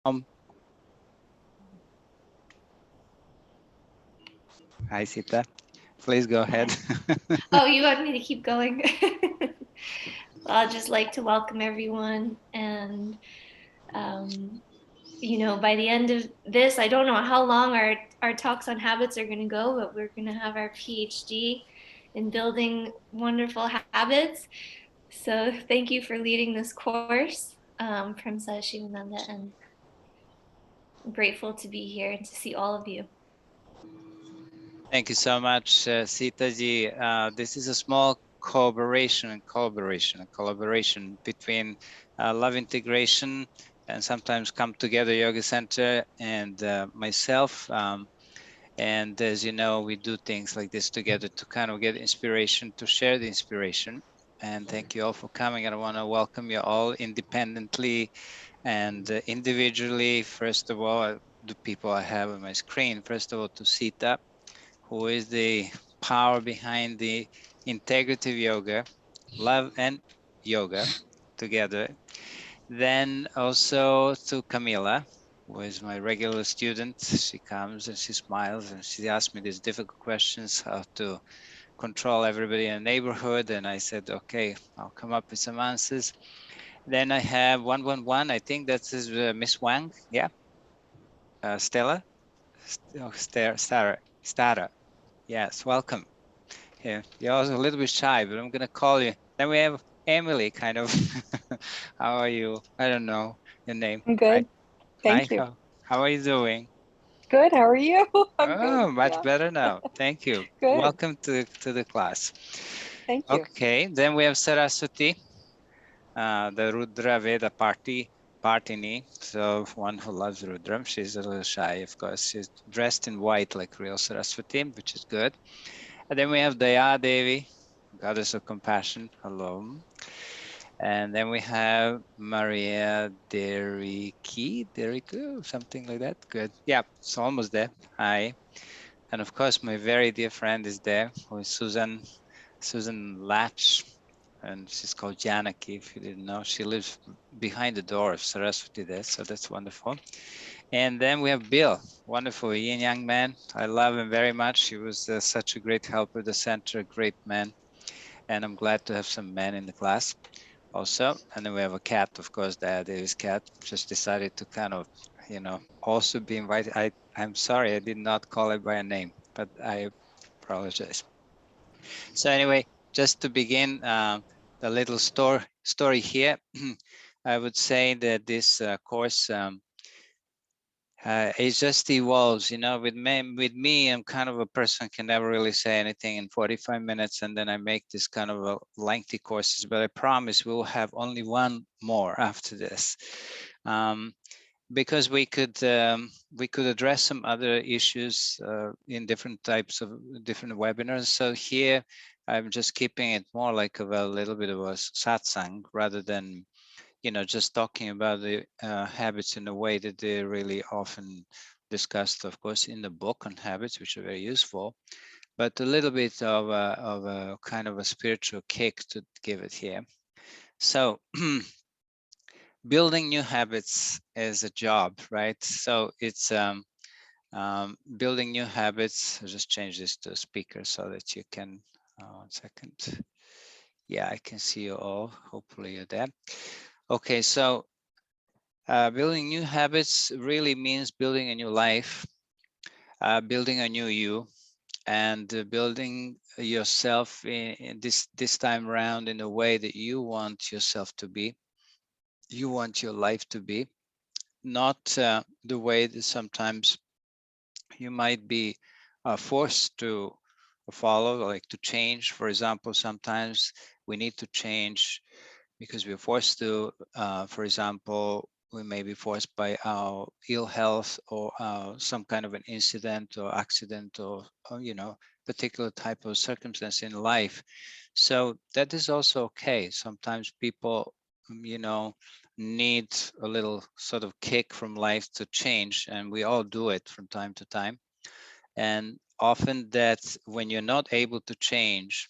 Hi, Sita. Please go ahead. Oh, you want me to keep going? I'll just like to welcome everyone. And, um, by the end of this, I don't know how long our talks on habits are going to go, but we're going to have our PhD in building wonderful habits. So thank you for leading this course, from Sadasivananda, and I'm grateful to be here and to see all of you. Thank you so much, Sita ji. This is a small collaboration between Love Integration and sometimes Come Together Yoga Center and myself. And as you know, we do things like this together to kind of get inspiration, to share the inspiration. And thank you all for coming. I want to welcome you all independently and individually. First of all, the people I have on my screen. First of all, to Sita, who is the power behind the integrative yoga, love and yoga together. Then also to Camila, who is my regular student. She comes and she smiles and she asks me these difficult questions, how to control everybody in the neighborhood. And I said, okay, I'll come up with some answers. Then I have 111. I think that is Miss Wang. Yeah. Stella. Oh, Stara. Yes, welcome. Yeah, you're also a little bit shy, but I'm gonna call you. Then we have Emily, kind of. How are you? I don't know your name. I'm Hi, good. hi. Thank you. How are you doing? Good. How are you? I'm good. Oh, much Yeah, better now. Thank you. good. Welcome to the class. Thank you. Okay, then we have Saraswati, the Rudra Veda Partini. So one who loves Rudra. She's a little shy, of course. She's dressed in white like real Saraswati, which is good. And then we have Daya Devi, goddess of compassion. Hello. And then we have Maria Deriku, something like that. Good. Yeah, it's almost there. Hi. And of course, my very dear friend is there, who is Susan Latch. And she's called Janaki, if you didn't know. She lives behind the door of Saraswati there, so that's wonderful. And then we have Bill, wonderful yin yang man. I love him very much. He was such a great helper, the center, great man. And I'm glad to have some men in the class also. And then we have a cat, of course, David's cat just decided to kind of, also be invited. I'm sorry, I did not call it by a name, but I apologize. So anyway, just to begin the little story here, I would say that this course, it just evolves, with me, I'm kind of a person who can never really say anything in 45 minutes, and then I make this kind of a lengthy courses, but I promise we will have only one more after this. Because we could address some other issues in different types of different webinars. So here I'm just keeping it more like a little bit of a satsang rather than just talking about the habits in a way that they're really often discussed, of course, in the book on habits, which are very useful, but a little bit of a kind of a spiritual kick to give it here. So building new habits is a job, right? So it's building new habits. I'll just change this to speaker so that you can, 1 second. Yeah, I can see you all. Hopefully you're there. Okay, so building new habits really means building a new life, building a new you, and building yourself in this time around in a way that you want yourself to be, you want your life to be, not the way that sometimes you might be forced to follow, like to change. For example, sometimes we need to change because we're forced to, for example, we may be forced by our ill health or some kind of an incident or accident or particular type of circumstance in life. So that is also okay. Sometimes people, need a little sort of kick from life to change, and we all do it from time to time. And often that when you're not able to change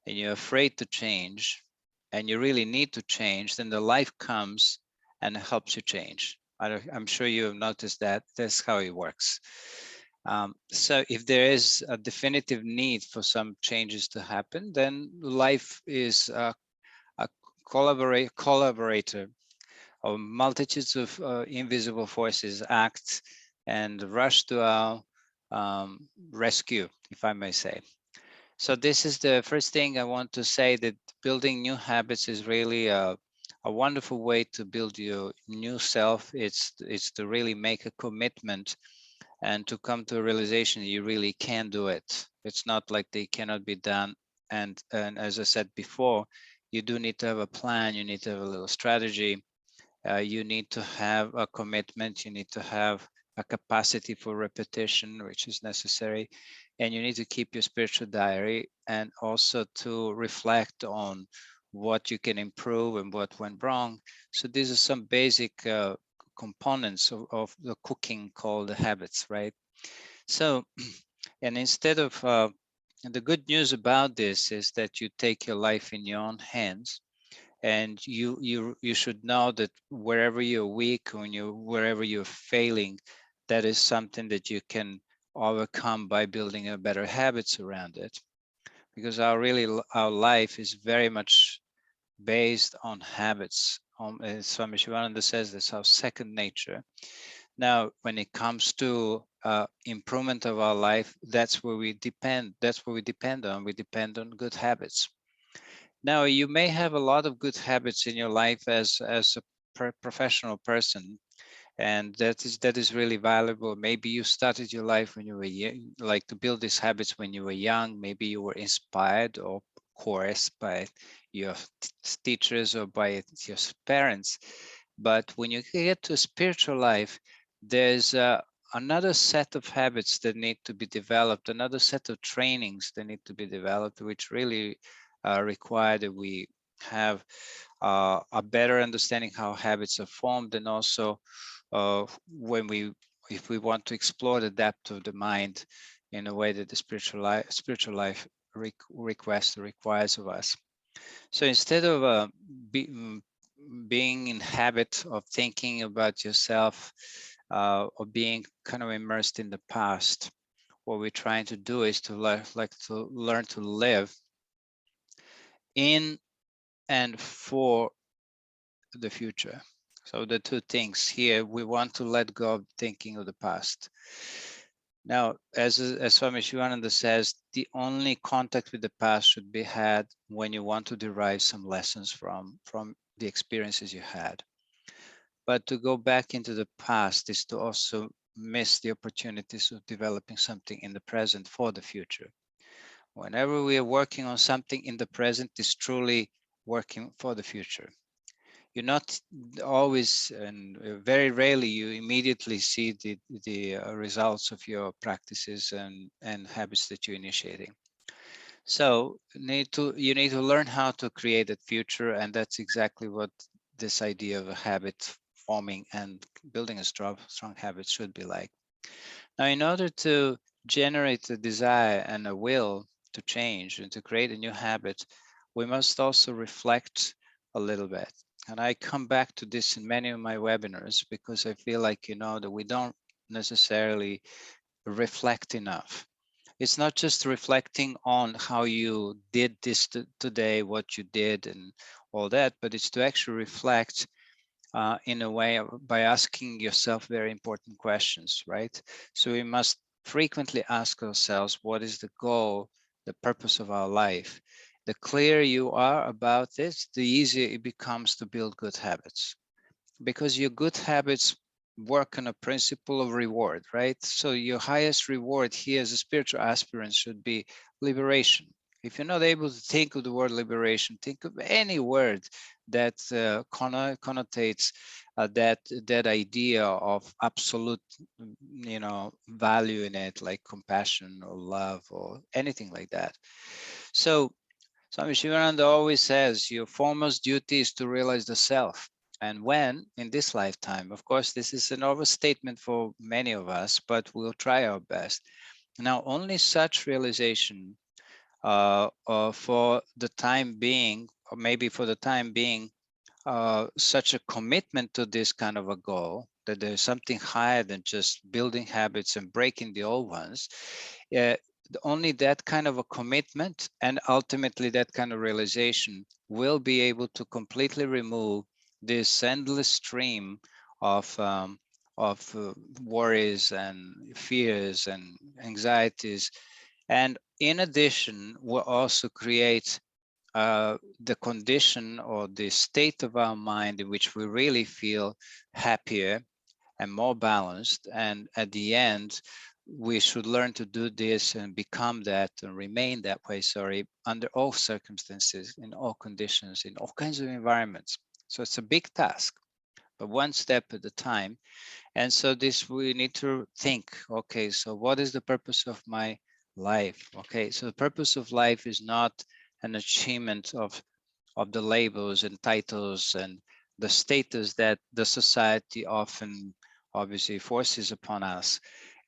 and you're afraid to change and you really need to change, then the life comes and helps you change. I'm sure you have noticed that. That's how it works. So if there is a definitive need for some changes to happen, then life is a collaborator of multitudes of invisible forces act and rush to our rescue, if I may say. So this is the first thing I want to say, that building new habits is really a wonderful way to build your new self. It's to really make a commitment and to come to a realization you really can do it. It's not like they cannot be done. And as I said before, you do need to have a plan. You need to have a little strategy. You need to have a commitment. You need to have a capacity for repetition, which is necessary. And you need to keep your spiritual diary, and also to reflect on what you can improve and what went wrong. So these are some basic components of the cooking called the habits, right? So, and instead of, the good news about this is that you take your life in your own hands, and you should know that wherever you're weak, wherever you're failing, that is something that you can overcome by building a better habits around it, because our life is very much based on habits. As Swami Shivananda says, that's our second nature. Now, when it comes to improvement of our life, that's where we depend. That's what we depend on. We depend on good habits. Now, you may have a lot of good habits in your life as a professional person, and that is really valuable. Maybe you started your life when you were like to build these habits when you were young. Maybe you were inspired or coerced by your teachers or by your parents. But when you get to spiritual life, there's another set of habits that need to be developed, another set of trainings that need to be developed, which really require that we have a better understanding how habits are formed, and also if we want to explore the depth of the mind in a way that the spiritual life requests or requires of us. So instead of being in habit of thinking about yourself or being kind of immersed in the past, what we're trying to do is to learn to live in and for the future. So the two things here, we want to let go of thinking of the past. Now, as Swami Shivananda says, the only contact with the past should be had when you want to derive some lessons from the experiences you had. But to go back into the past is to also miss the opportunities of developing something in the present for the future. Whenever we are working on something in the present, is truly working for the future. You're not always, and very rarely, you immediately see the results of your practices and habits that you're initiating. So you need to learn how to create that future, and that's exactly what this idea of a habit forming and building a strong habit should be like. Now, in order to generate a desire and a will to change and to create a new habit, we must also reflect a little bit. And I come back to this in many of my webinars, because I feel like, that we don't necessarily reflect enough. It's not just reflecting on how you did this today, what you did and all that, but it's to actually reflect in a way by asking yourself very important questions, right? So we must frequently ask ourselves, what is the goal, the purpose of our life? The clearer you are about this, the easier it becomes to build good habits, because your good habits work on a principle of reward, right? So your highest reward here as a spiritual aspirant should be liberation. If you're not able to think of the word liberation, think of any word that connotates that idea of absolute, value in it, like compassion or love or anything like that. So Swami Shivananda always says your foremost duty is to realize the self. And when in this lifetime, of course, this is an overstatement for many of us, but we'll try our best. Now, only such realization for the time being, or maybe for the time being, such a commitment to this kind of a goal that there's something higher than just building habits and breaking the old ones, uh, only that kind of a commitment and ultimately that kind of realization will be able to completely remove this endless stream of worries and fears and anxieties. And in addition, will also create the condition or the state of our mind in which we really feel happier and more balanced. And at the end, we should learn to do this and become that and remain that way, sorry, under all circumstances, in all conditions, in all kinds of environments. So it's a big task, but one step at a time. And so this, we need to think, okay, so what is the purpose of my life? Okay, so the purpose of life is not an achievement of the labels and titles and the status that the society often obviously forces upon us.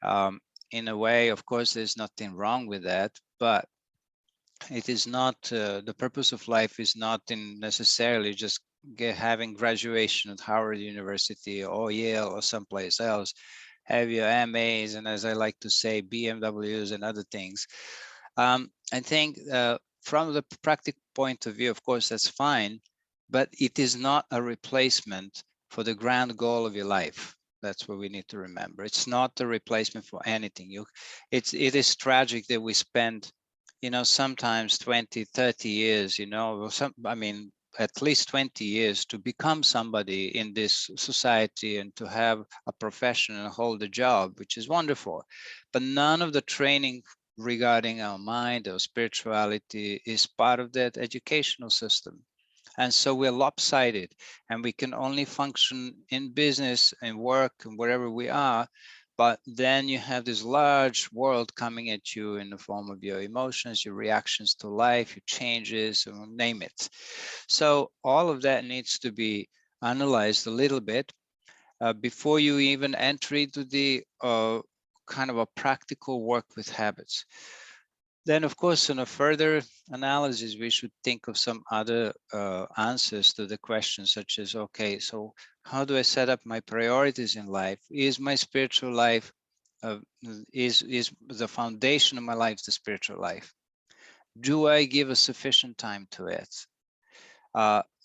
Um, in a way, of course, there's nothing wrong with that, but it is not, the purpose of life is not in necessarily just having graduation at Harvard University or Yale or someplace else, have your MAs and, as I like to say, BMWs and other things. I think from the practical point of view, of course, that's fine, but it is not a replacement for the grand goal of your life. That's what we need to remember. It's not a replacement for anything. It is tragic that we spend, sometimes 20, 30 years, I mean, at least 20 years to become somebody in this society and to have a profession and hold a job, which is wonderful. But none of the training regarding our mind or spirituality is part of that educational system. And so we're lopsided and we can only function in business and work and wherever we are. But then you have this large world coming at you in the form of your emotions, your reactions to life, your changes, name it. So all of that needs to be analyzed a little bit before you even enter into the kind of a practical work with habits. Then, of course, in a further analysis, we should think of some other answers to the questions, such as, okay, so how do I set up my priorities in life? Is my spiritual life, is the foundation of my life the spiritual life? Do I give a sufficient time to it?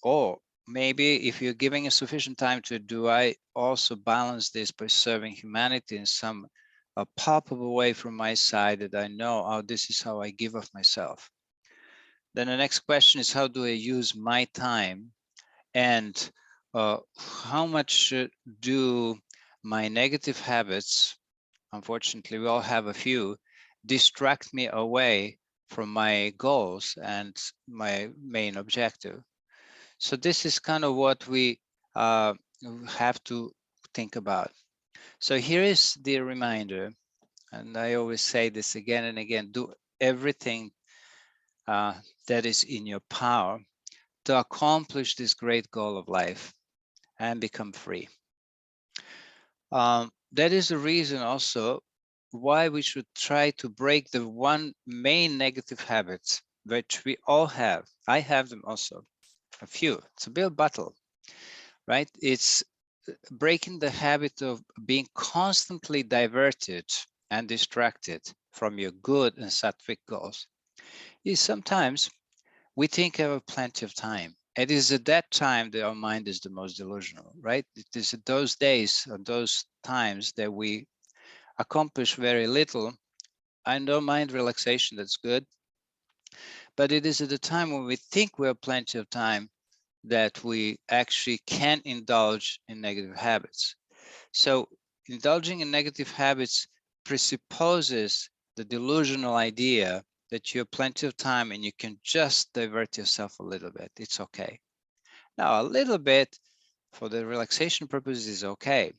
Or maybe if you're giving a sufficient time to it, do I also balance this by serving humanity in some a palpable way from my side that I know, oh, this is how I give of myself. Then the next question is, how do I use my time, and how much do my negative habits, unfortunately we all have a few, distract me away from my goals and my main objective? So this is kind of what we have to think about. So here is the reminder. And I always say this again and again, do everything that is in your power to accomplish this great goal of life and become free. That is the reason also why we should try to break the one main negative habits, which we all have. I have them also, a few. It's a bit of battle, right? It's breaking the habit of being constantly diverted and distracted from your good and sattvic goals. Is sometimes we think we have plenty of time. It is at that time that our mind is the most delusional, right? It is at those days or those times that we accomplish very little. I don't mind relaxation, that's good. But it is at the time when we think we have plenty of time that we actually can indulge in negative habits. So indulging in negative habits presupposes the delusional idea that you have plenty of time and you can just divert yourself a little bit. It's okay. Now, a little bit for the relaxation purposes is okay.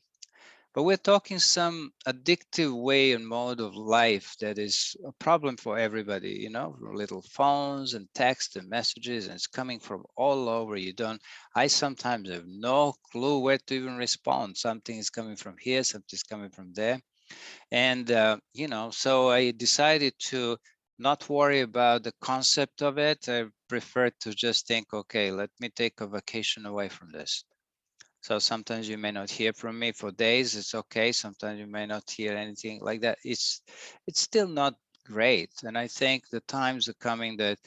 But we're talking some addictive way and mode of life that is a problem for everybody, little phones and text and messages, and it's coming from all over. I sometimes have no clue where to even respond. Something is coming from here, something is coming from there. And, so I decided to not worry about the concept of it. I prefer to just think, okay, let me take a vacation away from this. So sometimes you may not hear from me for days. It's okay. Sometimes you may not hear anything like that. It's still not great. And I think the times are coming that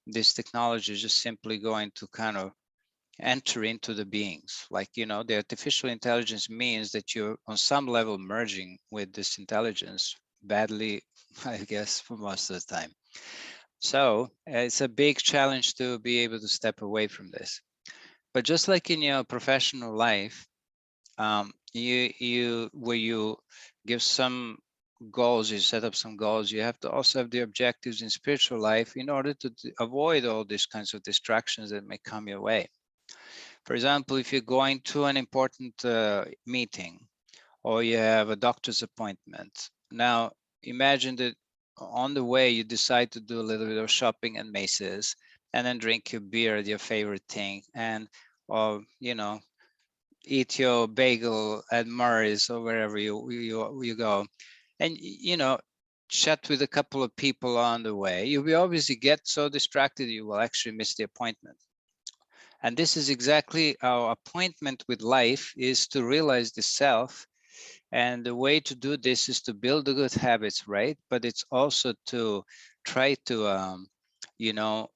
this technology is just simply going to kind of enter into the beings. Like, you know, the artificial intelligence means that you're on some level merging with this intelligence badly, I guess, for most of the time. So it's a big challenge to be able to step away from this. But just like in your professional life, where you give some goals, you set up some goals, you have to also have the objectives in spiritual life in order to avoid all these kinds of distractions that may come your way. For example, if you're going to an important meeting or you have a doctor's appointment. Now, imagine that on the way you decide to do a little bit of shopping at Macy's and then drink your beer, your favorite thing, and or you know, eat your bagel at Murray's or wherever you go, and you know, chat with a couple of people on the way. You will obviously get so distracted you will actually miss the appointment. And this is exactly our appointment with life, is to realize the self. And the way to do this is to build the good habits, right? But it's also to try to, you know,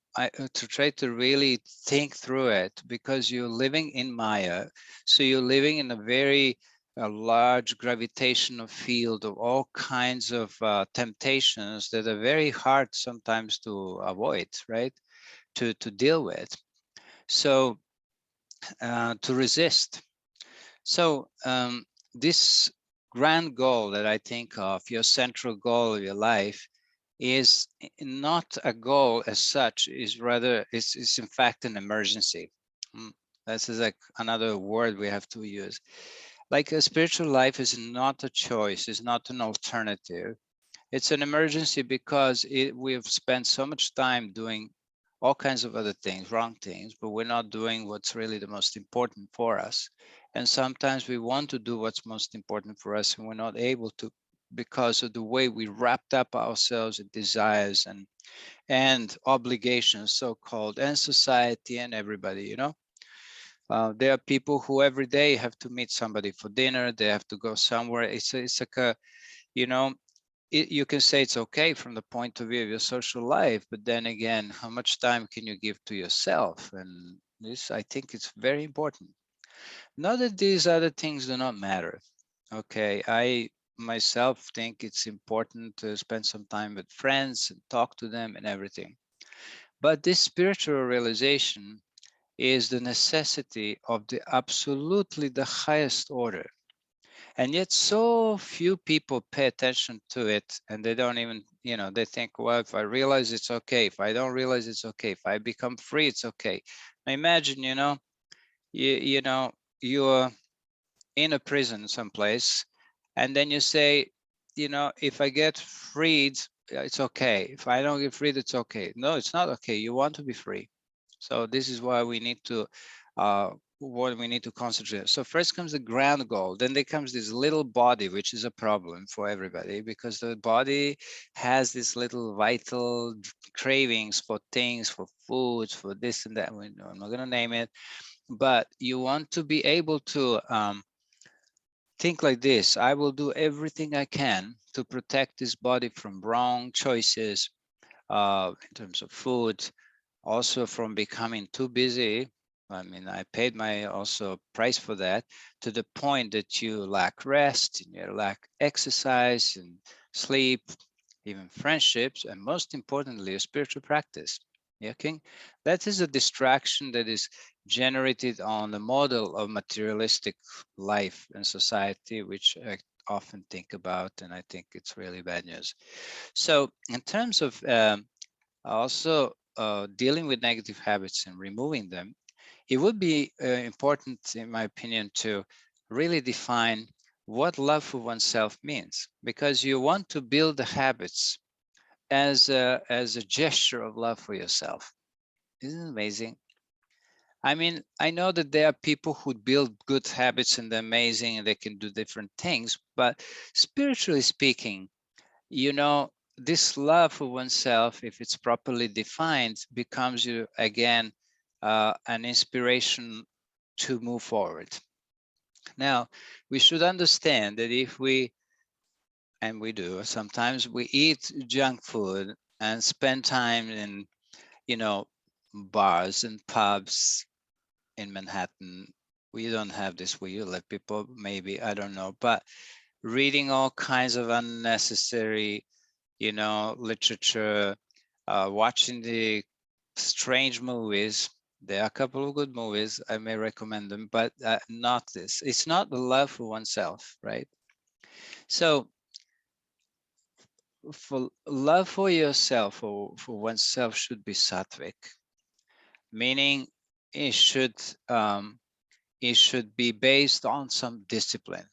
to try to really think through it, because you're living in Maya. So you're living in a very large gravitational field of all kinds of temptations that are very hard sometimes to avoid, right? To deal with. So to resist. So this grand goal that I think of, your central goal of your life, is not a goal as such, is rather, it's in fact an emergency. This is like another word we have to use. Like a spiritual life is not a choice, it's not an alternative. It's an emergency because we've spent so much time doing all kinds of other things, wrong things, but we're not doing what's really the most important for us. And sometimes we want to do what's most important for us and we're not able to, because of the way we wrapped up ourselves in desires and obligations, so-called, and society and everybody, you know. There are people who every day have to meet somebody for dinner, they have to go somewhere. It's like a, you know, you can say it's okay from the point of view of your social life, but then again, how much time can you give to yourself? And this, I think, it's very important. Not that these other things do not matter. Okay, I myself think it's important to spend some time with friends and talk to them and everything. But this spiritual realization is the necessity of the absolutely the highest order. And yet so few people pay attention to it, and they don't even, you know, they think, well, if I realize it's okay, if I don't realize it's okay, if I become free, it's okay. Now imagine, you know, you know, you're in a prison someplace, and then you say, you know, if I get freed, it's okay. If I don't get freed, it's okay. No, it's not okay. You want to be free. So this is why we need to what we need to concentrate. So first comes the grand goal, then there comes this little body, which is a problem for everybody, because the body has this little vital cravings for things, for foods, for this and that. I'm not going to name it, but you want to be able to think like this: I will do everything I can to protect this body from wrong choices in terms of food, also from becoming too busy. I mean, I paid my also price for that, to the point that you lack rest and you lack exercise and sleep, even friendships, and most importantly, a spiritual practice. Yeah, King. That is a distraction that is generated on the model of materialistic life and society, which I often think about, and I think it's really bad news. So in terms of also dealing with negative habits and removing them, it would be important, in my opinion, to really define what love for oneself means, because you want to build the habits as a gesture of love for yourself. Isn't it amazing? I mean, I know that there are people who build good habits and they're amazing and they can do different things, but spiritually speaking, you know, this love for oneself, if it's properly defined, becomes you again an inspiration to move forward. Now, we should understand that if we, and we do, sometimes we eat junk food and spend time in, bars and pubs in Manhattan. We don't have this where you live, people, maybe, I don't know, but reading all kinds of unnecessary, literature, watching the strange movies. There are a couple of good movies, I may recommend them, but not this. It's not the love for oneself, right? So for love for yourself or for oneself should be sattvic, meaning it should um, it should be based on some discipline.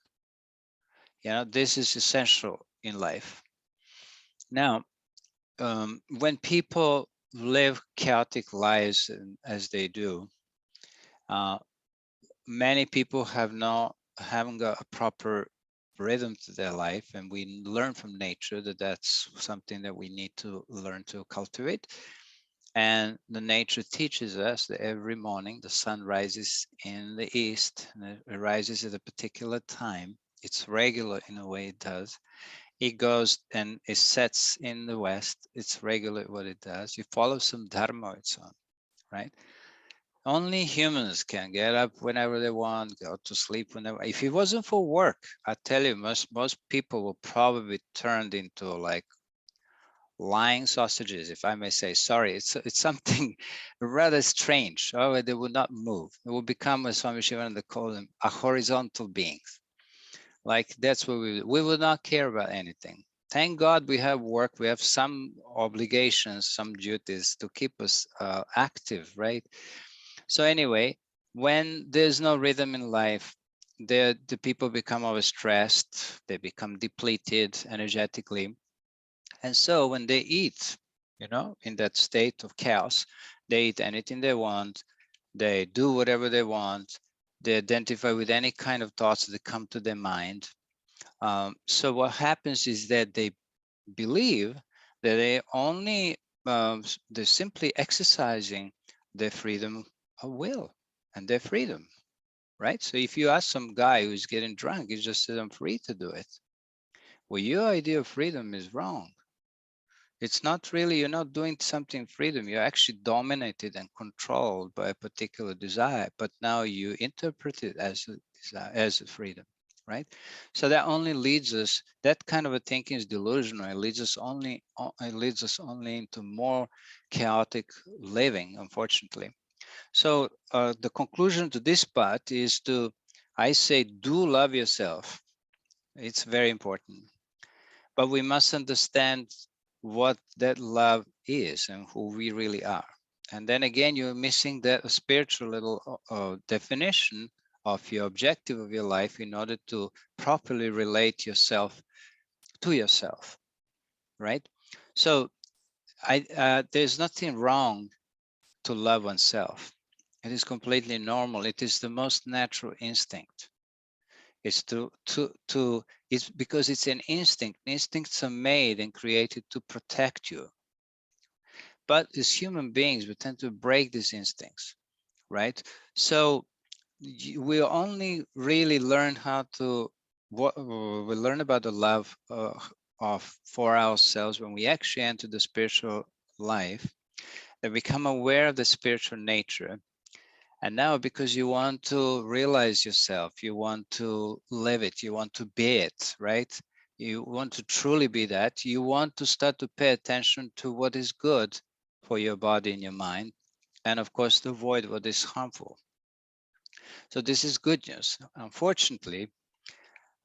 This is essential in life. Now, when people live chaotic lives as they do, uh, many people haven't got a proper rhythm to their life, and we learn from nature that that's something that we need to learn to cultivate. And the nature teaches us that every morning the sun rises in the east and it rises at a particular time. It's regular in a way it does. It goes and it sets in the west. It's regular what it does. You follow some dharma it's on, right? Only humans can get up whenever they want, go to sleep whenever. If it wasn't for work, I tell you, most people will probably be turned into like lying sausages, if I may say. Sorry, it's something rather strange. Oh, they would not move. It will become, as Swami Shivananda called them, a horizontal beings. Like that's what we would not care about anything. Thank God we have work, we have some obligations, some duties to keep us active, right? So anyway, when there's no rhythm in life, the people become overstressed, they become depleted energetically. And so when they eat, in that state of chaos, they eat anything they want, they do whatever they want, they identify with any kind of thoughts that come to their mind. So what happens is that they believe that they're simply exercising their freedom of will and their freedom, right? So if you ask some guy who's getting drunk, he just says, I'm free to do it. Well, your idea of freedom is wrong. It's not really, you're not doing something freedom. You're actually dominated and controlled by a particular desire, but now you interpret it as a desire, as a freedom, right? So that only leads us, that kind of a thinking is delusional. It leads us only into more chaotic living, unfortunately. So the conclusion to this part is I say, do love yourself. It's very important. But we must understand what that love is and who we really are. And then again, you're missing that spiritual little definition of your objective of your life in order to properly relate yourself to yourself, right? So there's nothing wrong to love oneself. It is completely normal. It is the most natural instinct. It's it's because it's an instinct. Instincts are made and created to protect you. But as human beings, we tend to break these instincts, right? So we only really learn how to, we learn about the love of for ourselves when we actually enter the spiritual life, and become aware of the spiritual nature. And now, because you want to realize yourself, you want to live it, you want to be it, right? You want to truly be that. You want to start to pay attention to what is good for your body and your mind. And of course, to avoid what is harmful. So this is good news. Unfortunately,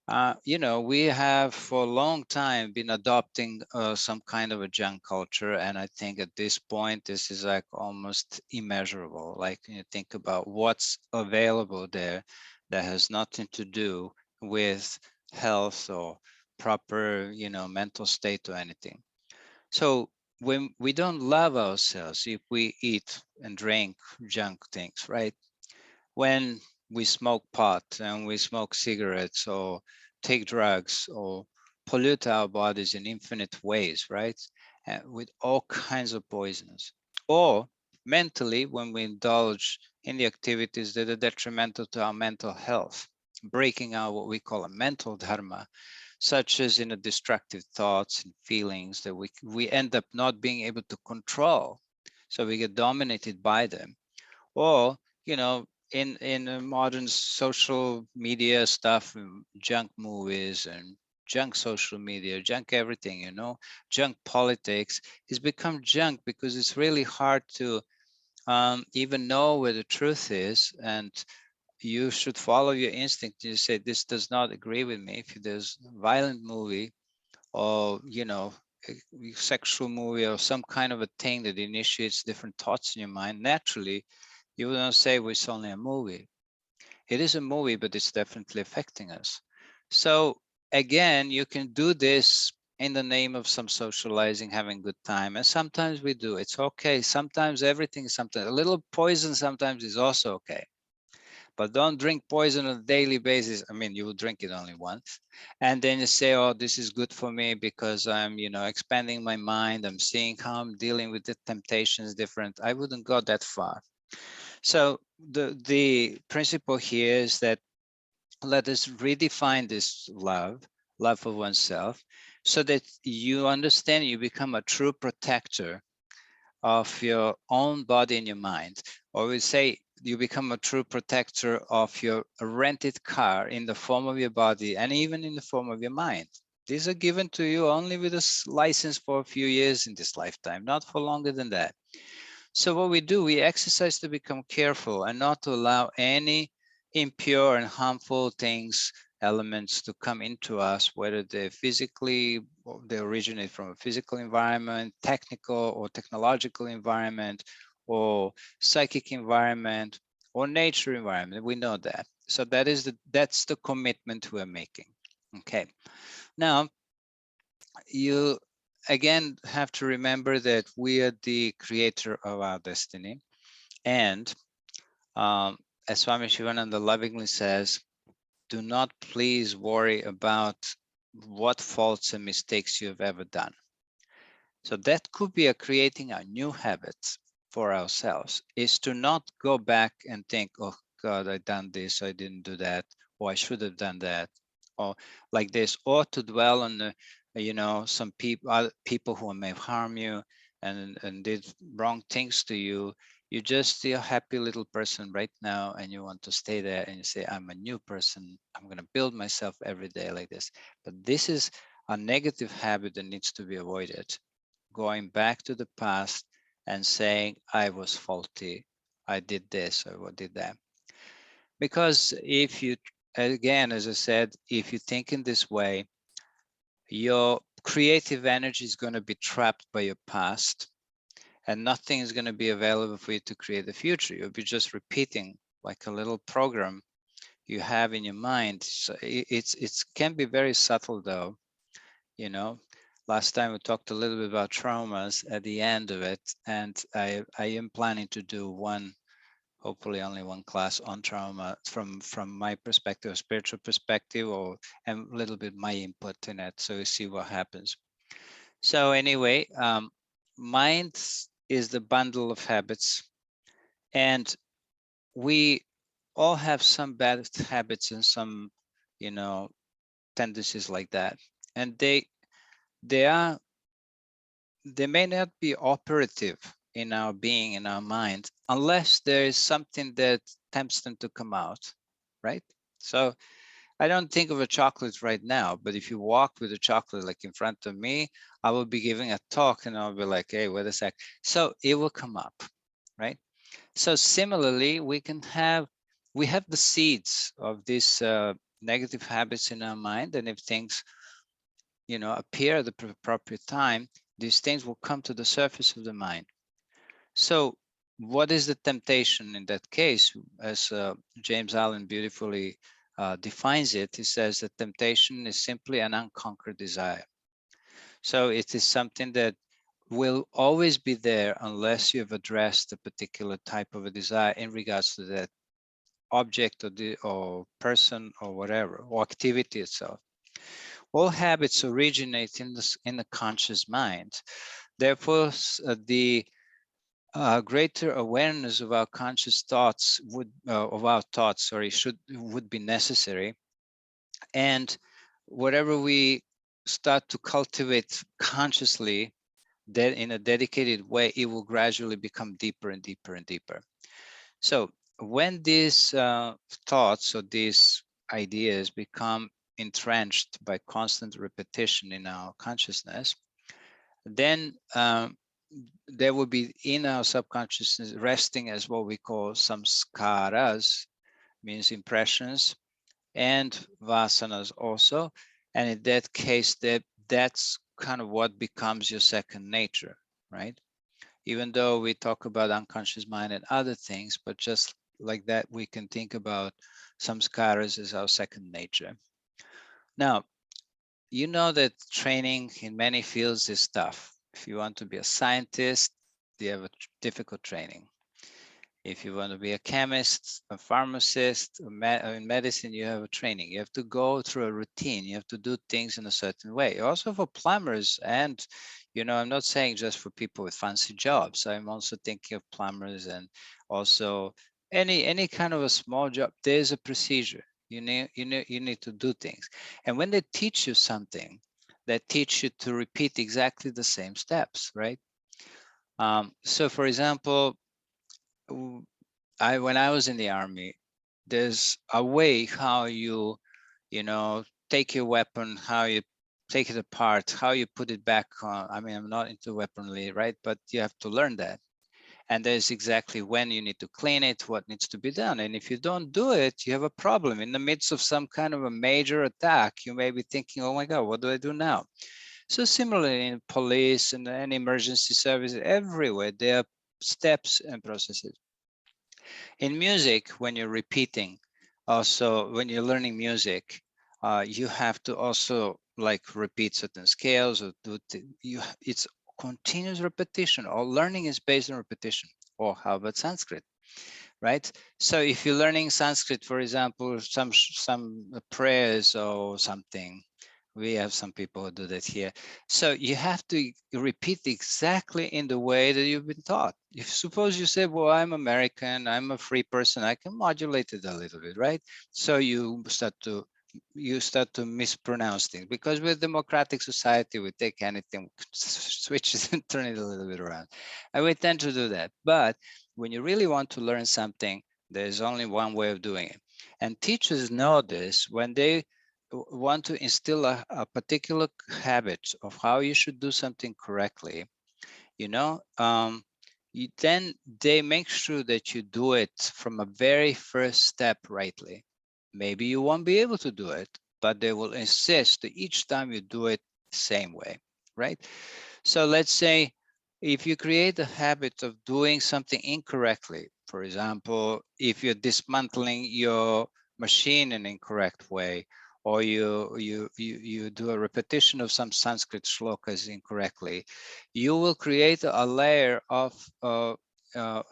we have for a long time been adopting some kind of a junk culture. And I think at this point, this is like almost immeasurable. Like you think about what's available there that has nothing to do with health or proper, mental state or anything. So when we don't love ourselves, if we eat and drink junk things, right? When we smoke pot and we smoke cigarettes or take drugs or pollute our bodies in infinite ways, right? With all kinds of poisons. Or mentally, when we indulge in the activities that are detrimental to our mental health. breaking out what we call a mental dharma, such as in the destructive thoughts and feelings that we end up not being able to control. So we get dominated by them. Or, in modern social media stuff, junk movies and junk social media, junk everything, junk politics has become junk because it's really hard to even know where the truth is. And you should follow your instinct. You say, this does not agree with me. If there's a violent movie or, a sexual movie or some kind of a thing that initiates different thoughts in your mind, naturally, you wouldn't say, well, it's only a movie. It is a movie, but it's definitely affecting us. So again, you can do this in the name of some socializing, having good time. And sometimes we do, it's okay. Sometimes everything, sometimes a little poison sometimes is also okay. But don't drink poison on a daily basis. I mean, you will drink it only once. And then you say, oh, this is good for me because I'm, expanding my mind. I'm seeing how I'm dealing with the temptations different. I wouldn't go that far. So the principle here is that let us redefine this love of oneself, so that you understand, you become a true protector of your own body and your mind. Or we say you become a true protector of your rented car in the form of your body and even in the form of your mind. These are given to you only with a license for a few years in this lifetime, not for longer than that. So what we do, we exercise to become careful and not to allow any impure and harmful things, elements to come into us, whether they originate from a physical environment, technical or technological environment, or psychic environment, or nature environment. We know that. So that's the commitment we're making. Okay. Now, you again have to remember that we are the creator of our destiny. And as Swami Shivananda lovingly says, do not please worry about what faults and mistakes you have ever done. So that could be creating a new habit for ourselves, is to not go back and think, oh God, I done this, I didn't do that, or I should have done that, or like this, or to dwell on the, some people who may harm you and did wrong things to you. You're just a happy little person right now, and you want to stay there, and you say, I'm a new person, I'm going to build myself every day like this. But this is a negative habit that needs to be avoided. Going back to the past and saying, I was faulty, I did this or I did that. Because if you, again, as I said, if you think in this way, your creative energy is going to be trapped by your past, and nothing is going to be available for you to create the future. You'll be just repeating like a little program you have in your mind. So it can be very subtle though. Last time we talked a little bit about traumas at the end of it, and I am planning to do hopefully only one class on trauma from my perspective, spiritual perspective, and a little bit my input in it, so we see what happens. So anyway, mind is the bundle of habits, and we all have some bad habits and some, tendencies like that, and they may not be operative in our being, in our mind, unless there is something that tempts them to come out, right? So I don't think of a chocolate right now, but if you walk with a chocolate like in front of me, I will be giving a talk and I'll be like, hey, wait a sec. So it will come up, right? So similarly, we have the seeds of these negative habits in our mind, and if things appear at the appropriate time, these things will come to the surface of the mind. So what is the temptation in that case? As James Allen beautifully defines it, he says that temptation is simply an unconquered desire. So it is something that will always be there unless you have addressed a particular type of a desire in regards to that object or person or whatever, or activity itself. All habits originate in the conscious mind. Therefore, the greater awareness of our conscious thoughts would be necessary. And whatever we start to cultivate consciously, that in a dedicated way, it will gradually become deeper and deeper and deeper. So when these thoughts or these ideas become entrenched by constant repetition in our consciousness, then there will be in our subconsciousness resting as what we call samskaras, means impressions, and vasanas also. And in that case, that's kind of what becomes your second nature, right? Even though we talk about unconscious mind and other things, but just like that, we can think about samskaras as our second nature. Now, you know that training in many fields is tough. If you want to be a scientist, you have a difficult training. If you want to be a chemist, a pharmacist, in medicine, you have a training. You have to go through a routine. You have to do things in a certain way. Also for plumbers, and I'm not saying just for people with fancy jobs. I'm also thinking of plumbers and also any kind of a small job. There's a procedure. You need to do things. And when they teach you something, they teach you to repeat exactly the same steps, right? So, for example, when I was in the army, there's a way how take your weapon, how you take it apart, how you put it back on. I mean, I'm not into weaponry, right? But you have to learn that. And there's exactly when you need to clean it, what needs to be done. And if you don't do it, you have a problem. In the midst of some kind of a major attack, you may be thinking, oh my God, what do I do now? So similarly in police and emergency services, everywhere, there are steps and processes. In music, when you're repeating, also when you're learning music, you have to also like repeat certain scales or it's continuous repetition. All learning is based on repetition. Or how about Sanskrit, right? So if you're learning Sanskrit, for example, some prayers or something, we have some people who do that here. So you have to repeat exactly in the way that you've been taught. If suppose you say, well, I'm American, I'm a free person, I can modulate it a little bit, right? So you start to mispronounce things, because we're a democratic society, we take anything, switch it and turn it a little bit around. And we tend to do that. But when you really want to learn something, there's only one way of doing it. And teachers know this. When they want to instill a particular habit of how you should do something correctly, then they make sure that you do it from a very first step rightly. Maybe you won't be able to do it, but they will insist that each time you do it the same way, right? So let's say if you create a habit of doing something incorrectly, for example, if you're dismantling your machine in an incorrect way, or you do a repetition of some Sanskrit shlokas incorrectly, you will create a layer of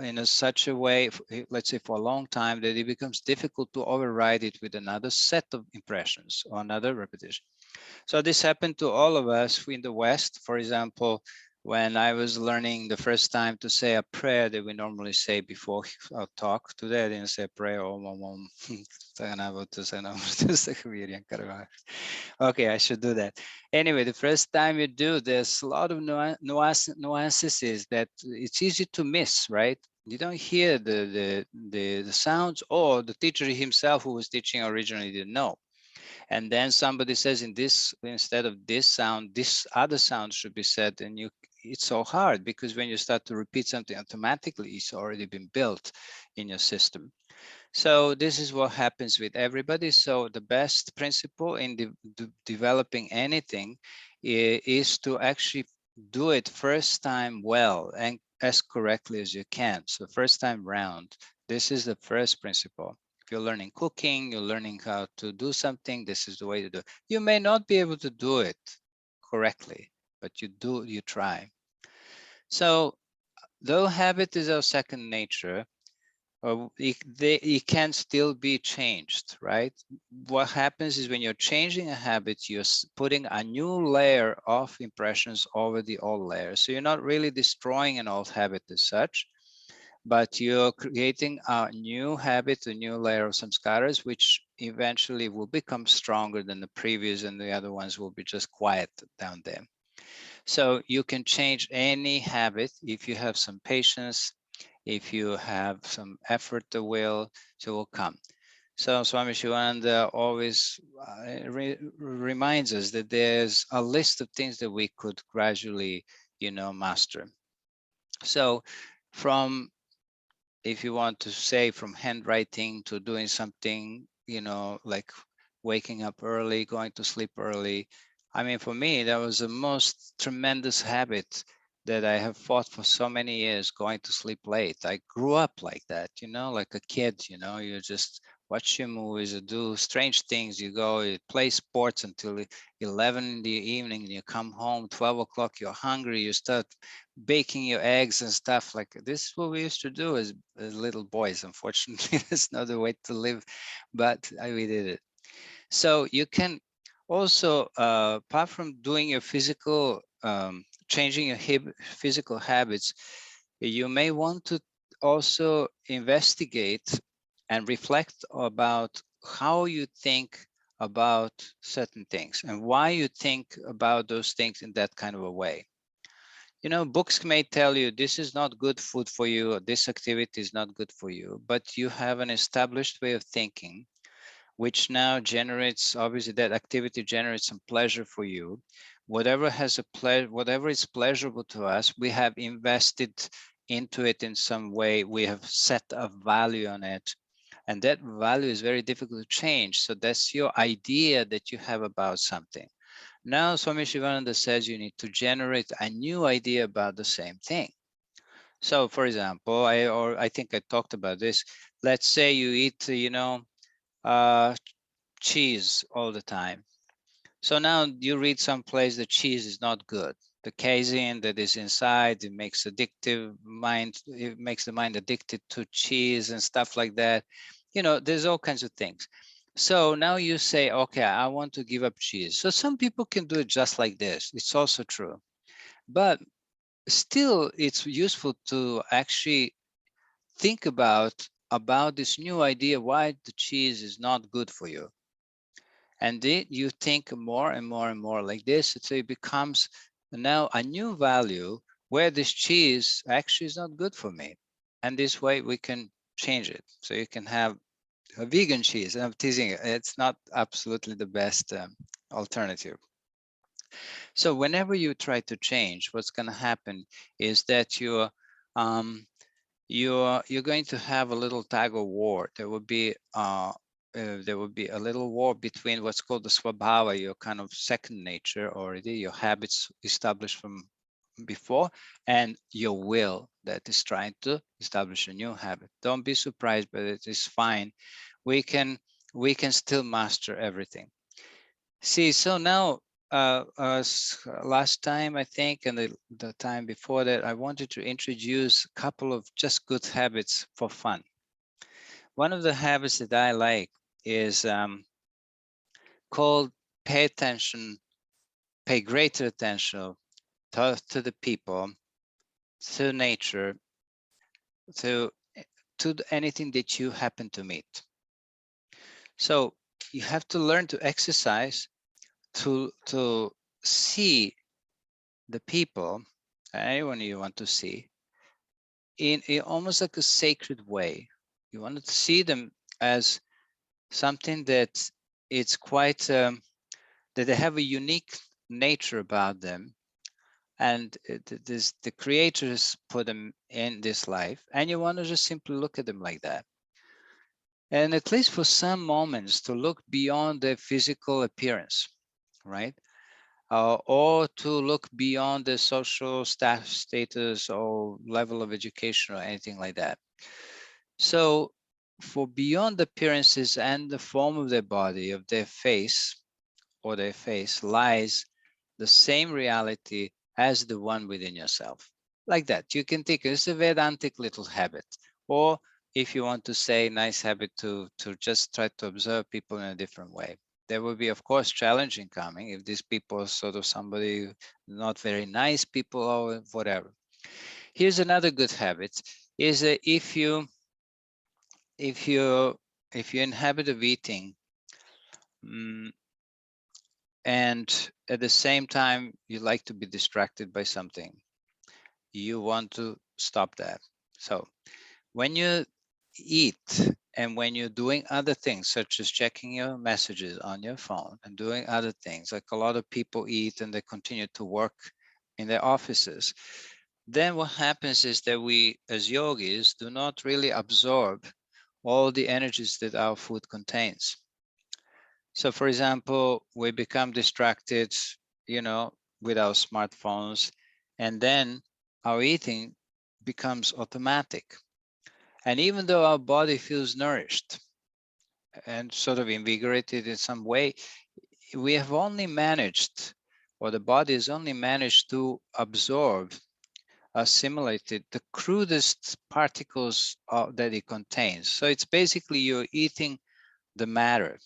in such a way, let's say for a long time, that it becomes difficult to override it with another set of impressions or another repetition. So this happened to all of us in the West. For example, when I was learning the first time to say a prayer that we normally say before our talk, today I didn't say a prayer. Okay, I should do that. Anyway, the first time you do, there's a lot of nuances is that it's easy to miss, right? You don't hear the sounds, or the teacher himself who was teaching originally didn't know. And then somebody says in this, instead of this sound, this other sound should be said, and it's so hard, because when you start to repeat something automatically, it's already been built in your system. So this is what happens with everybody. So the best principle in developing anything is to actually do it first time well and as correctly as you can. So first time round, this is the first principle. If you're learning cooking, you're learning how to do something, this is the way to do it. You may not be able to do it correctly, but you try. So though habit is our second nature, it can still be changed, right? What happens is when you're changing a habit, you're putting a new layer of impressions over the old layer. So you're not really destroying an old habit as such, but you're creating a new habit, a new layer of samskaras, which eventually will become stronger than the previous, and the other ones will be just quiet down there. So you can change any habit if you have some patience, if you have some effort, the will, so will come. So Swami Shivananda always reminds us that there's a list of things that we could gradually, master. So from, if you want to say, from handwriting to doing something, like waking up early, going to sleep early. I mean, for me, that was the most tremendous habit that I have fought for so many years, going to sleep late. I grew up like that, like a kid, you just watch your movies, you do strange things. You go, you play sports until 11 in the evening, and you come home 12 o'clock, you're hungry, you start baking your eggs and stuff. Like, this is what we used to do as little boys. Unfortunately, that's not the way to live, but we did it. So you can also, apart from doing your physical, changing your physical habits, you may want to also investigate and reflect about how you think about certain things and why you think about those things in that kind of a way. Books may tell you this is not good food for you, or this activity is not good for you, but you have an established way of thinking, which now generates, obviously that activity generates some pleasure for you. Whatever has a pleasure, whatever is pleasurable to us, we have invested into it in some way. We have set a value on it. And that value is very difficult to change. So that's your idea that you have about something. Now, Swami Shivananda says you need to generate a new idea about the same thing. So, for example, I think I talked about this. Let's say you eat, uh, cheese all the time. So now you read someplace that cheese is not good. The casein that is inside, it makes it makes the mind addicted to cheese and stuff like that. There's all kinds of things. So now you say, okay, I want to give up cheese. So some people can do it just like this. It's also true. But still, it's useful to actually think about this new idea why the cheese is not good for you. And then you think more and more and more like this. So it becomes now a new value where this cheese actually is not good for me. And this way we can change it. So you can have a vegan cheese. And I'm teasing it. It's not absolutely the best alternative. So whenever you try to change, what's going to happen is that you're going to have a little tug of war. There will be a little war between what's called the swabhava, your kind of second nature already, your habits established from before, and your will that is trying to establish a new habit. Don't be surprised, but it is fine. We can still master everything. See, so now, last time I think, and the time before that, I wanted to introduce a couple of just good habits for fun. One of the habits that I like is called pay greater attention to the people, to nature, to anything that you happen to meet. So you have to learn to exercise to see the people, anyone you want to see, in almost like a sacred way. You want to see them as something that it's quite that they have a unique nature about them, and the creators put them in this life, and you want to just simply look at them like that, and at least for some moments to look beyond their physical appearance, right? Or to look beyond the social status or level of education or anything like that. So for beyond appearances and the form of their body, of their face or their face, lies the same reality as the one within yourself. Like that. You can think it's a Vedantic little habit. Or if you want to say nice habit to just try to observe people in a different way. There will be, of course, challenging coming if these people are sort of somebody not very nice people or whatever. Here's another good habit: is that if you inhabit of eating, and at the same time you like to be distracted by something, you want to stop that. So when you eat and when you're doing other things, such as checking your messages on your phone and doing other things, like a lot of people eat and they continue to work in their offices, then what happens is that we as yogis do not really absorb all the energies that our food contains. So for example, we become distracted, with our smartphones, and then our eating becomes automatic. And even though our body feels nourished and sort of invigorated in some way, we have only managed, or the body has only managed to absorb, assimilated the crudest particles that it contains. So it's basically you're eating the matter.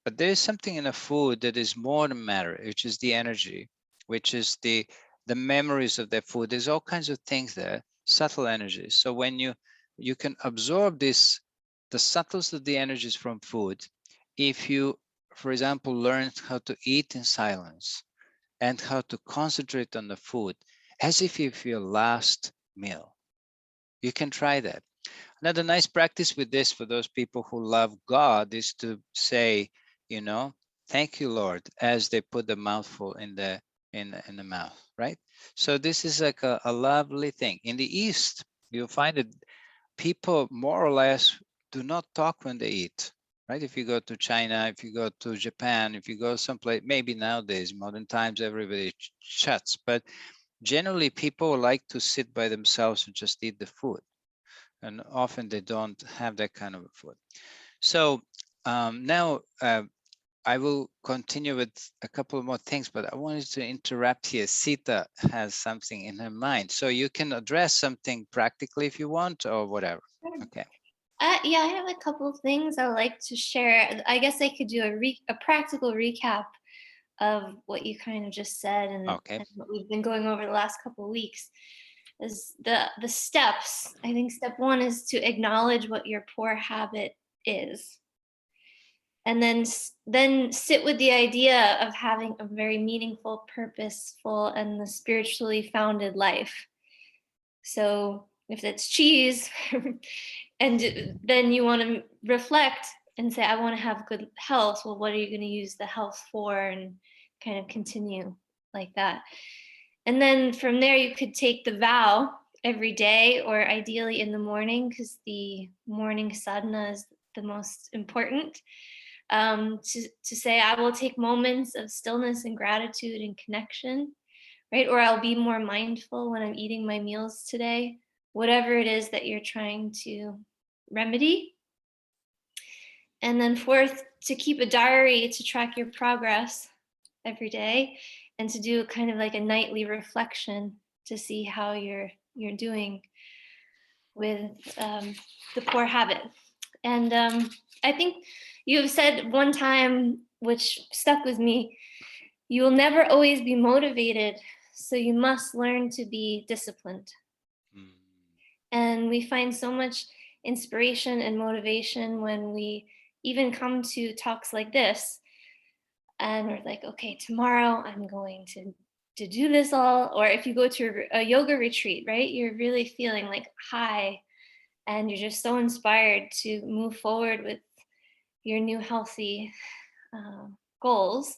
But there is something in a food that is more than matter, which is the energy, which is the memories of that food. There's all kinds of things there, subtle energies. So when you can absorb this, the subtlest of the energies from food, if you, for example, learn how to eat in silence and how to concentrate on the food as if it's your last meal. You can try that. Another nice practice with this for those people who love God is to say, thank you, Lord, as they put the mouthful in the mouth, right? So this is like a lovely thing. In the East, you'll find that people more or less do not talk when they eat, right? If you go to China, if you go to Japan, if you go someplace, maybe nowadays, modern times, everybody chats, but generally people like to sit by themselves and just eat the food. And often they don't have that kind of food. So now I will continue with a couple more things, but I wanted to interrupt here. Sita has something in her mind. So you can address something practically if you want or whatever. Okay. Yeah, I have a couple of things I would like to share. I guess I could do a practical recap of what you kind of just said and what we've been going over the last couple of weeks. Is the steps. I think step one is to acknowledge what your poor habit is, and then sit with the idea of having a very meaningful, purposeful, and the spiritually founded life. So if it's cheese, and then you want to reflect and say, I want to have good health. Well, what are you going to use the health for? And kind of continue like that. And then from there, you could take the vow every day, or ideally in the morning, because the morning sadhana is the most important, to say, I will take moments of stillness and gratitude and connection, right? Or I'll be more mindful when I'm eating my meals today, whatever it is that you're trying to remedy. And then fourth, to keep a diary to track your progress every day, and to do kind of like a nightly reflection to see how you're doing with the poor habit. And I think you have said one time, which stuck with me, you will never always be motivated, so you must learn to be disciplined. And we find so much inspiration and motivation when we even come to talks like this, and we're like, okay, tomorrow I'm going to do this all. Or if you go to a yoga retreat, right, you're really feeling like high, and you're just so inspired to move forward with your new healthy goals.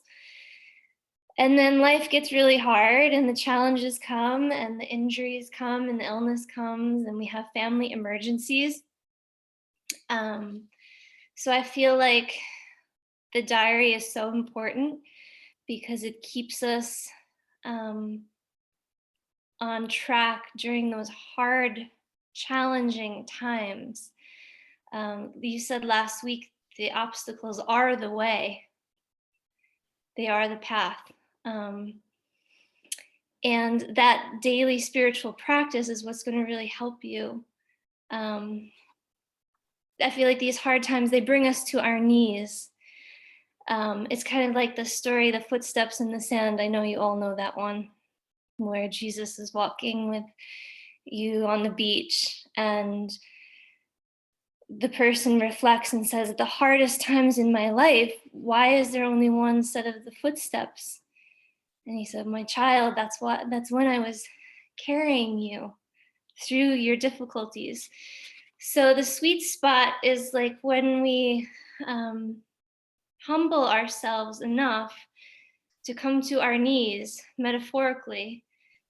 And then life gets really hard, and the challenges come, and the injuries come, and the illness comes, and we have family emergencies. So I feel like the diary is so important because it keeps us on track during those hard, challenging times. You said last week, the obstacles are the way. They are the path. And that daily spiritual practice is what's going to really help you I feel like these hard times, they bring us to our knees. It's kind of like the story, the footsteps in the sand. I know you all know that one, where Jesus is walking with you on the beach, and the person reflects and says, at the hardest times in my life, why is there only one set of the footsteps? And he said, my child, that's when I was carrying you through your difficulties. So the sweet spot is like when we humble ourselves enough to come to our knees, metaphorically,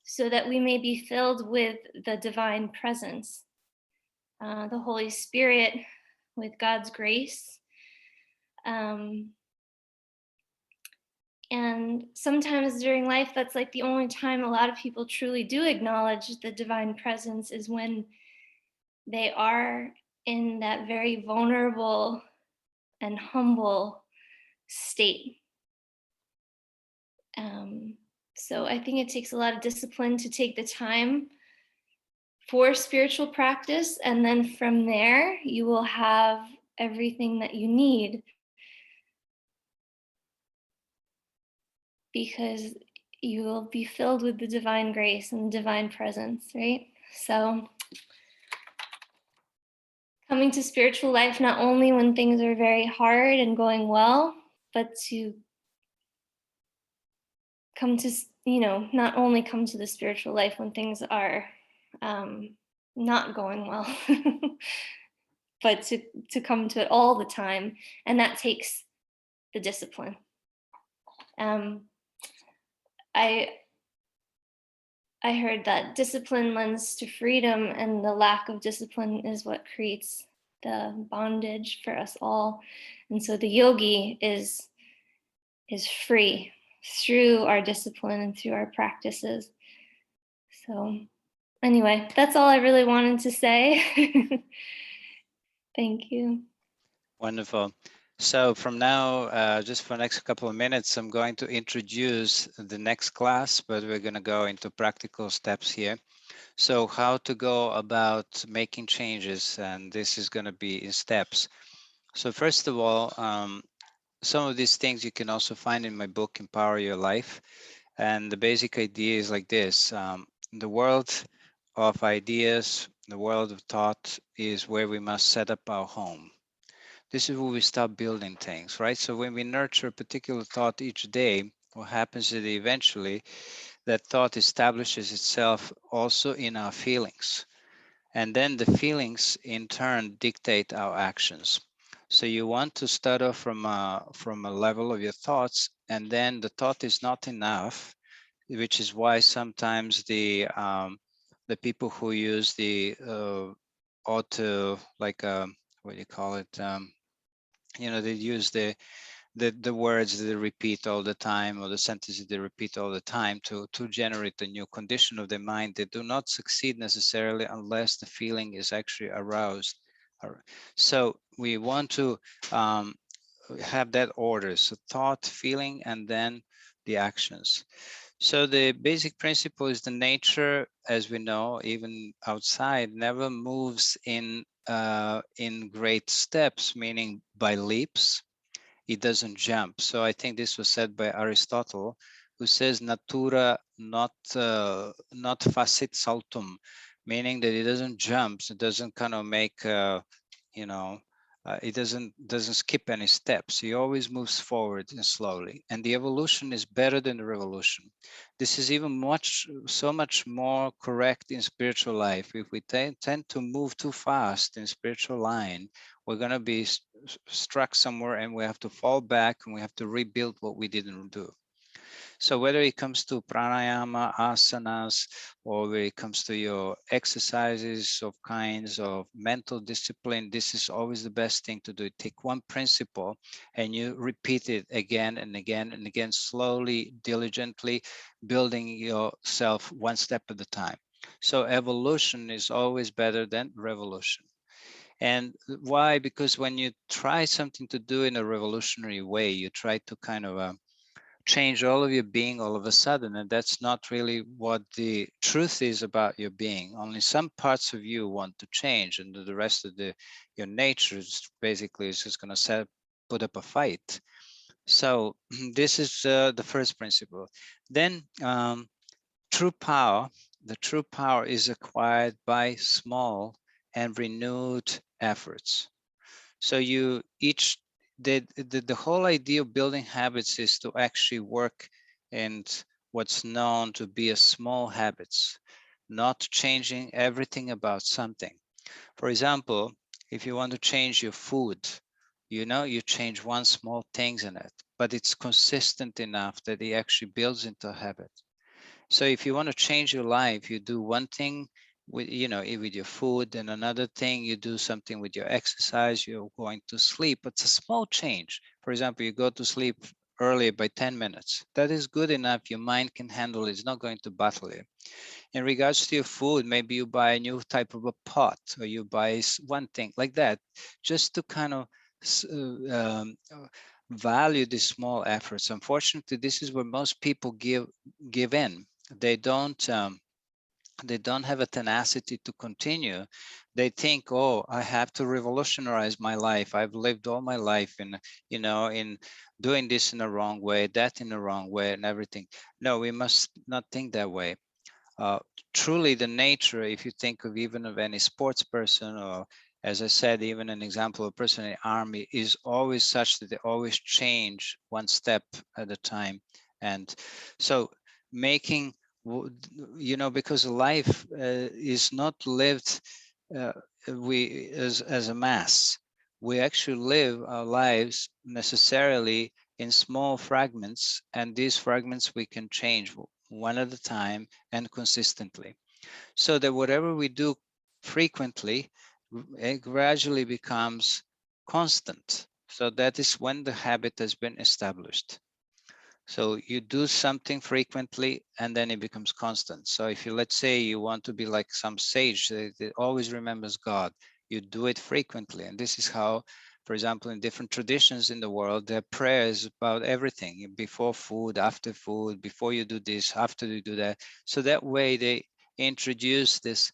so that we may be filled with the divine presence, the Holy Spirit, with God's grace. And sometimes during life, that's like the only time a lot of people truly do acknowledge the divine presence, is when they are in that very vulnerable and humble state. So I think it takes a lot of discipline to take the time for spiritual practice, and then from there you will have everything that you need, because you will be filled with the divine grace and the divine presence, right? So coming to spiritual life not only when things are very hard and going well, but to come to, not only come to the spiritual life when things are not going well, but to come to it all the time. And that takes the discipline. I heard that discipline lends to freedom, and the lack of discipline is what creates the bondage for us all. And so the yogi is free through our discipline and through our practices. So anyway, that's all I really wanted to say. Thank you. Wonderful. So from now, just for the next couple of minutes, I'm going to introduce the next class, but we're going to go into practical steps here. So how to go about making changes, and this is going to be in steps. So first of all, some of these things you can also find in my book, Empower Your Life. And the basic idea is like this. The world of ideas, the world of thought is where we must set up our home. This is where we start building things, right? So when we nurture a particular thought each day, what happens is that eventually that thought establishes itself also in our feelings. And then the feelings in turn dictate our actions. So you want to start off from a level of your thoughts, and then the thought is not enough, which is why sometimes the people who use the auto, like what do you call it? They use the words that they repeat all the time, or the sentences they repeat all the time to generate a new condition of the mind. They do not succeed necessarily unless the feeling is actually aroused. So we want to have that order. So thought, feeling, and then the actions. So the basic principle is the nature, as we know, even outside, never moves in great steps, meaning by leaps. It doesn't jump. So I think this was said by Aristotle, who says natura not facit saltum, meaning that it doesn't jump, it doesn't kind of make it doesn't skip any steps. He always moves forward and slowly. And the evolution is better than the revolution. This is even so much more correct in spiritual life. If we tend to move too fast in spiritual line, we're going to be struck somewhere, and we have to fall back, and we have to rebuild what we didn't do. So whether it comes to pranayama, asanas, or when it comes to your exercises of kinds of mental discipline, this is always the best thing to do. Take one principle and you repeat it again and again and again, slowly, diligently, building yourself one step at a time. So evolution is always better than revolution. And why? Because when you try something to do in a revolutionary way, you try to kind of change all of your being all of a sudden, and that's not really what the truth is about your being. Only some parts of you want to change, and the rest of your nature is basically is just going to put up a fight. So this is the first principle. Then true power, the true power is acquired by small and renewed efforts. So you each, the whole idea of building habits is to actually work and what's known to be a small habits, not changing everything about something. For example, if you want to change your food, you change one small things in it, but it's consistent enough that it actually builds into a habit. So if you want to change your life, you do one thing with, with your food, and another thing, you do something with your exercise, you're going to sleep. It's a small change. For example, you go to sleep earlier by 10 minutes. That is good enough. Your mind can handle it. It's not going to battle you. In regards to your food, maybe you buy a new type of a pot, or you buy one thing like that, just to kind of value these small efforts. Unfortunately, this is where most people give in. They don't have a tenacity to continue. They think, oh, I have to revolutionize my life. I've lived all my life in in doing this in the wrong way, that in the wrong way, and everything. No, we must not think that way. uh, Truly, the nature, if you think of even of any sports person, or as I said, even an example of a person in the army, is always such that they always change one step at a time. And so making, because life is not lived uh, we as a mass. We actually live our lives necessarily in small fragments, and these fragments we can change one at a time and consistently, so that whatever we do frequently, it gradually becomes constant. So that is when the habit has been established. So you do something frequently and then it becomes constant. So if you, let's say you want to be like some sage that always remembers God, you do it frequently. And this is how, for example, in different traditions in the world, there are prayers about everything: before food, after food, before you do this, after you do that. So that way they introduce this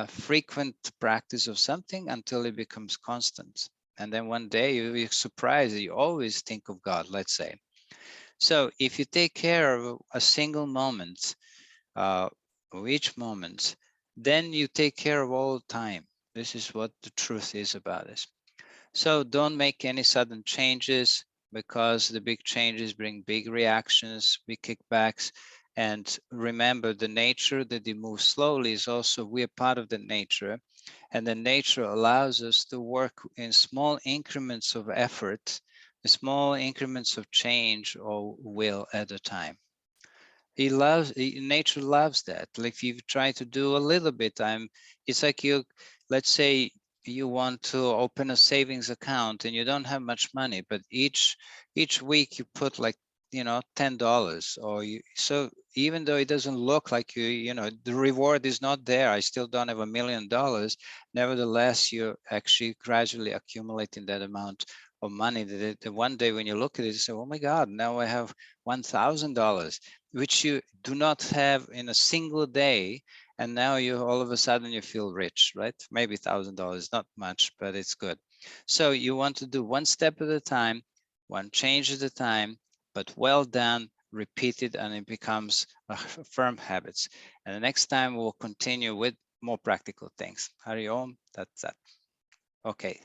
frequent practice of something until it becomes constant. And then one day you'll be surprised that you always think of God, let's say. So if you take care of a single moment, of each moment, then you take care of all time. This is what the truth is about this. So don't make any sudden changes, because the big changes bring big reactions, big kickbacks. And remember, the nature that they move slowly is also, we're part of the nature. And the nature allows us to work in small increments of effort, small increments of change or will at a time. Nature loves that. Like if you try to do a little bit, it's like you, let's say you want to open a savings account and you don't have much money, but each week you put like, $10, or so even though it doesn't look like the reward is not there, I still don't have $1,000,000. Nevertheless, you're actually gradually accumulating that amount of money that one day when you look at it, you say, oh my God, now I have $1,000, which you do not have in a single day. And now you all of a sudden you feel rich, right? Maybe $1,000, not much, but it's good. So you want to do one step at a time, one change at a time, but well done, repeated, and it becomes a firm habits. And the next time we'll continue with more practical things. Hari Om, that's that. Okay.